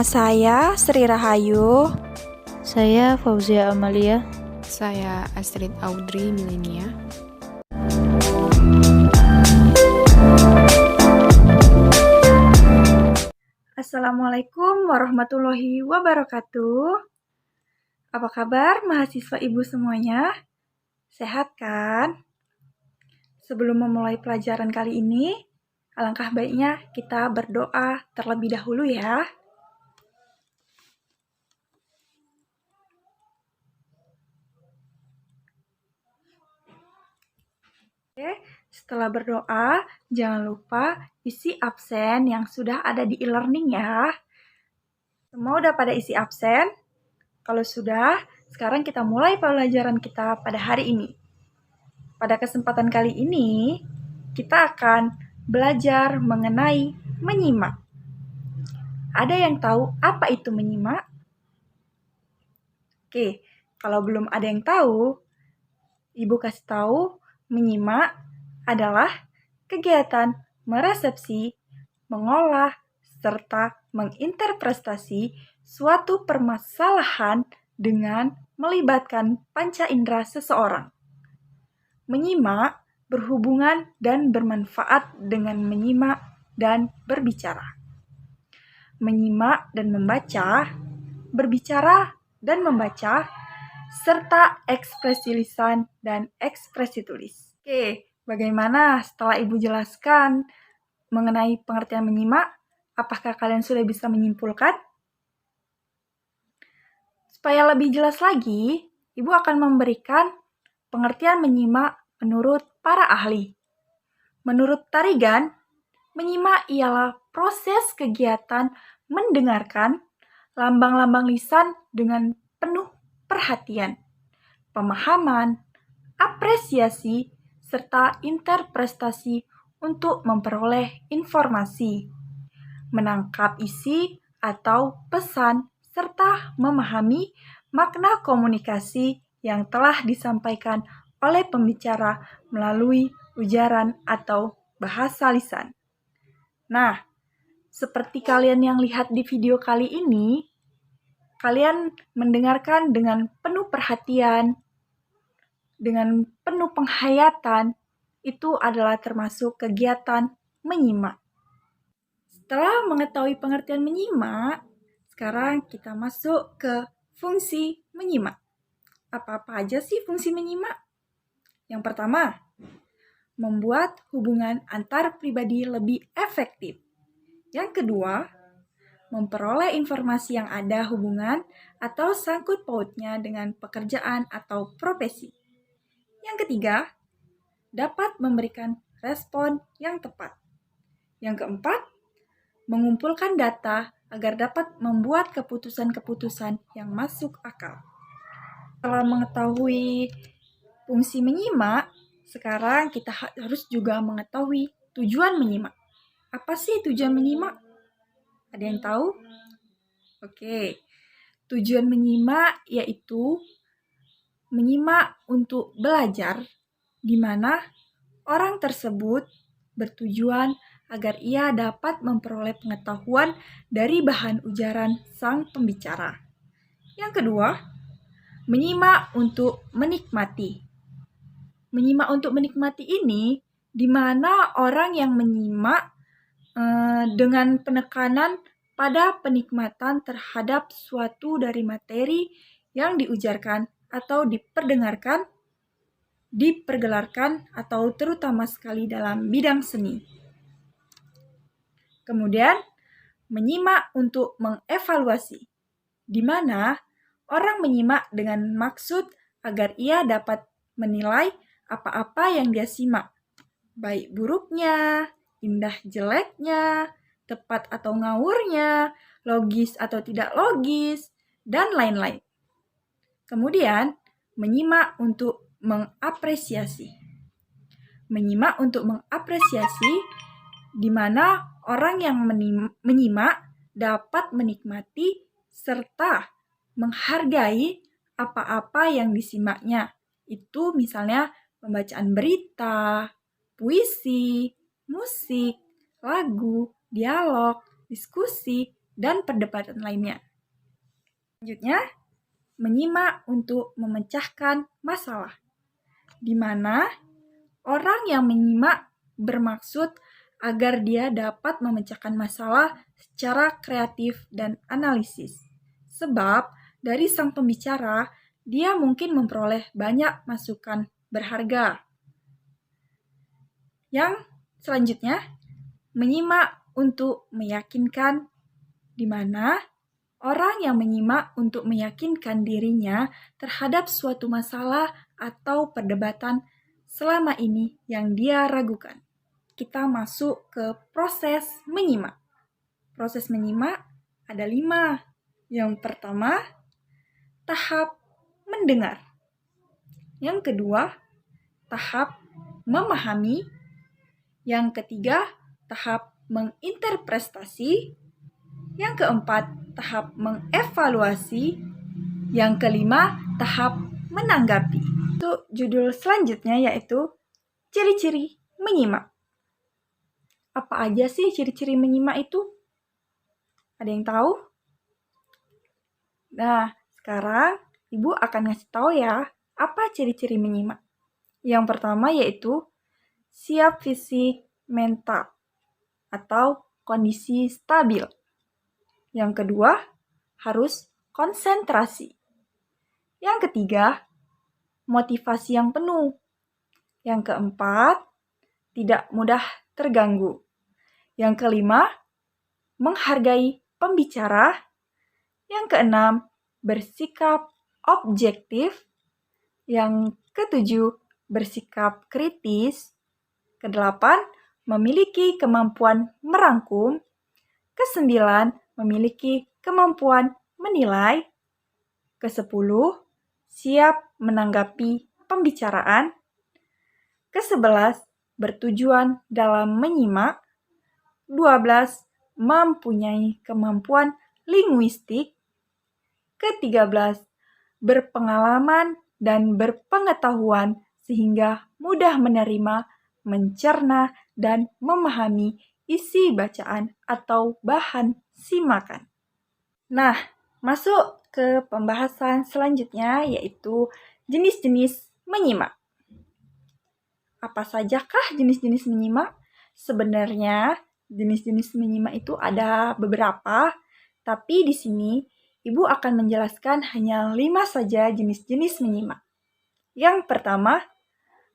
Saya Sri Rahayu. Saya Fauzia Amalia. Saya Astrid Audrey Milenia. Assalamualaikum warahmatullahi wabarakatuh. Apa kabar mahasiswa ibu semuanya? Sehat kan? Sebelum memulai pelajaran kali ini, alangkah baiknya kita berdoa terlebih dahulu ya. Oke, setelah berdoa, jangan lupa isi absen yang sudah ada di e-learning ya. Semua udah pada isi absen? Kalau sudah, sekarang kita mulai pelajaran kita pada hari ini. Pada kesempatan kali ini, kita akan belajar mengenai menyimak. Ada yang tahu apa itu menyimak? Oke, kalau belum ada yang tahu, Ibu kasih tahu, menyimak adalah kegiatan meresepsi, mengolah, serta menginterpretasi suatu permasalahan dengan melibatkan panca indera seseorang. Menyimak berhubungan dan bermanfaat dengan menyimak dan berbicara. Menyimak dan membaca, berbicara dan membaca, serta ekspresi lisan dan ekspresi tulis. Oke, bagaimana setelah Ibu jelaskan mengenai pengertian menyimak? Apakah kalian sudah bisa menyimpulkan? Supaya lebih jelas lagi, Ibu akan memberikan pengertian menyimak menurut para ahli. Menurut Tarigan, menyimak ialah proses kegiatan mendengarkan lambang-lambang lisan dengan penuh perhatian, pemahaman, apresiasi, serta interpretasi untuk memperoleh informasi, menangkap isi atau pesan, serta memahami makna komunikasi yang telah disampaikan oleh pembicara melalui ujaran atau bahasa lisan. Nah, seperti kalian yang lihat di video kali ini, kalian mendengarkan dengan penuh perhatian, dengan penuh penghayatan, itu adalah termasuk kegiatan menyimak. Setelah mengetahui pengertian menyimak, sekarang kita masuk ke fungsi menyimak. Apa-apa aja sih fungsi menyimak? Yang pertama, membuat hubungan antar pribadi lebih efektif. Yang kedua, memperoleh informasi yang ada hubungan atau sangkut pautnya dengan pekerjaan atau profesi. Yang ketiga, dapat memberikan respon yang tepat. Yang keempat, mengumpulkan data agar dapat membuat keputusan-keputusan yang masuk akal. Setelah mengetahui fungsi menyimak, sekarang kita harus juga mengetahui tujuan menyimak. Apa sih tujuan menyimak? Ada yang tahu? Oke, tujuan menyimak yaitu menyimak untuk belajar, di mana orang tersebut bertujuan agar ia dapat memperoleh pengetahuan dari bahan ujaran sang pembicara. Yang kedua, menyimak untuk menikmati. Menyimak untuk menikmati ini, di mana orang yang menyimak dengan penekanan pada penikmatan terhadap suatu dari materi yang diujarkan atau diperdengarkan, dipergelarkan, atau terutama sekali dalam bidang seni. Kemudian, menyimak untuk mengevaluasi, di mana orang menyimak dengan maksud agar ia dapat menilai apa-apa yang dia simak, baik buruknya, indah jeleknya, tepat atau ngawurnya, logis atau tidak logis, dan lain-lain. Kemudian, menyimak untuk mengapresiasi. Menyimak untuk mengapresiasi, di mana orang yang menyimak dapat menikmati serta menghargai apa-apa yang disimaknya. Itu misalnya pembacaan berita, puisi, musik, lagu, dialog, diskusi, dan perdebatan lainnya. Selanjutnya, menyimak untuk memecahkan masalah, di mana orang yang menyimak bermaksud agar dia dapat memecahkan masalah secara kreatif dan analisis. Sebab dari sang pembicara, dia mungkin memperoleh banyak masukan berharga. Yang selanjutnya, menyimak untuk meyakinkan, di mana orang yang menyimak untuk meyakinkan dirinya terhadap suatu masalah atau perdebatan selama ini yang dia ragukan. Kita masuk ke proses menyimak. Proses menyimak ada 5. Yang pertama, tahap mendengar. Yang kedua, tahap memahami. Yang ketiga, tahap menginterpretasi. Yang keempat, tahap mengevaluasi. Yang kelima, tahap menanggapi. Untuk judul selanjutnya yaitu ciri-ciri menyimak. Apa aja sih ciri-ciri menyimak itu? Ada yang tahu? Nah, sekarang Ibu akan ngasih tahu ya, apa ciri-ciri menyimak. Yang pertama yaitu siap fisik mental atau kondisi stabil. Yang kedua, harus konsentrasi. Yang ketiga, motivasi yang penuh. Yang keempat, tidak mudah terganggu. Yang kelima, menghargai pembicara. Yang keenam, bersikap objektif. Yang ketujuh, bersikap kritis. Kedelapan, memiliki kemampuan merangkum. Kesembilan, memiliki kemampuan menilai. Kesepuluh, siap menanggapi pembicaraan. Ke-11, bertujuan dalam menyimak. 12, mempunyai kemampuan linguistik. Ke-13, berpengalaman dan berpengetahuan sehingga mudah menerima, mencerna, dan memahami isi bacaan atau bahan simakan. Nah, masuk ke pembahasan selanjutnya yaitu jenis-jenis menyimak. Apa sajakah jenis-jenis menyimak? Sebenarnya jenis-jenis menyimak itu ada beberapa, tapi di sini Ibu akan menjelaskan hanya 5 saja jenis-jenis menyimak. Yang pertama,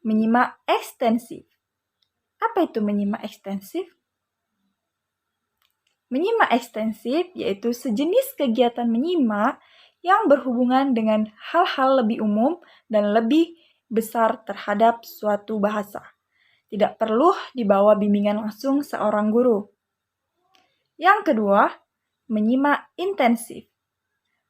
menyimak ekstensif. Apa itu menyimak ekstensif? Menyimak ekstensif yaitu sejenis kegiatan menyimak yang berhubungan dengan hal-hal lebih umum dan lebih besar terhadap suatu bahasa. Tidak perlu dibawa bimbingan langsung seorang guru. Yang kedua, menyimak intensif.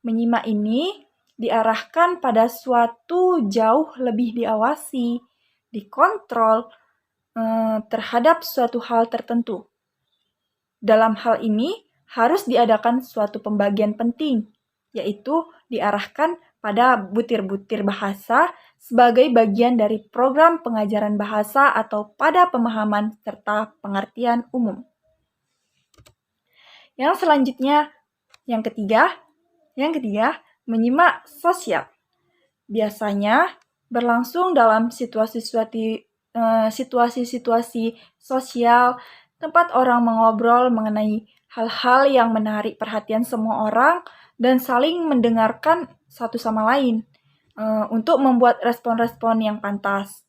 Menyimak ini diarahkan pada suatu jauh lebih diawasi, dikontrol terhadap suatu hal tertentu. Dalam hal ini harus diadakan suatu pembagian penting, yaitu diarahkan pada butir-butir bahasa sebagai bagian dari program pengajaran bahasa atau pada pemahaman serta pengertian umum. Yang selanjutnya, yang ketiga, menyimak sosial. Biasanya berlangsung dalam situasi-situasi sosial, tempat orang mengobrol mengenai hal-hal yang menarik perhatian semua orang dan saling mendengarkan satu sama lain untuk membuat respon-respon yang pantas,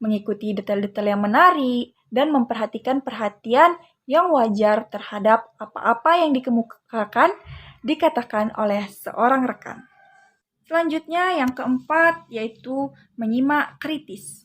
mengikuti detail-detail yang menarik, dan memperhatikan perhatian yang wajar terhadap apa-apa yang dikatakan oleh seorang rekan. Selanjutnya yang keempat yaitu menyimak kritis.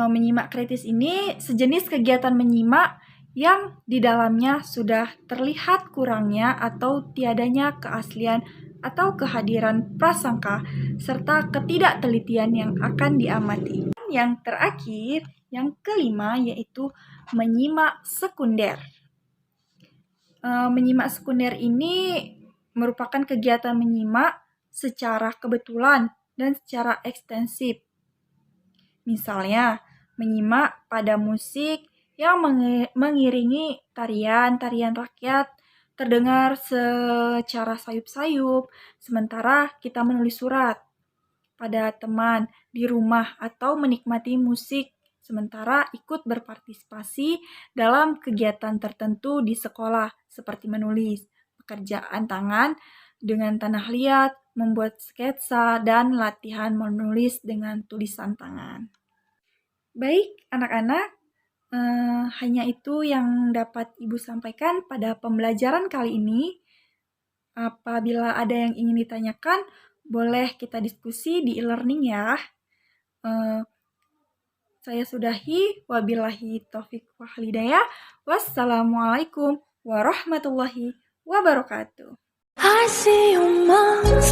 Menyimak kritis ini sejenis kegiatan menyimak yang di dalamnya sudah terlihat kurangnya atau tiadanya keaslian atau kehadiran prasangka serta ketidaktelitian yang akan diamati. Yang terakhir, yang kelima yaitu menyimak sekunder. Menyimak sekunder ini merupakan kegiatan menyimak secara kebetulan dan secara ekstensif. Misalnya, menyimak pada musik yang mengiringi tarian-tarian rakyat terdengar secara sayup-sayup, sementara kita menulis surat pada teman di rumah atau menikmati musik sementara ikut berpartisipasi dalam kegiatan tertentu di sekolah seperti menulis, pekerjaan tangan dengan tanah liat, membuat sketsa, dan latihan menulis dengan tulisan tangan. Baik, anak-anak, hanya itu yang dapat Ibu sampaikan pada pembelajaran kali ini. Apabila ada yang ingin ditanyakan, boleh kita diskusi di e-learning ya. Saya sudahi, wabillahi taufiq wal hidayah. Wassalamualaikum warahmatullahi wabarakatuh. I see your monsters,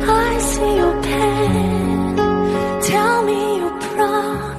I see your pain. Tell me your problem.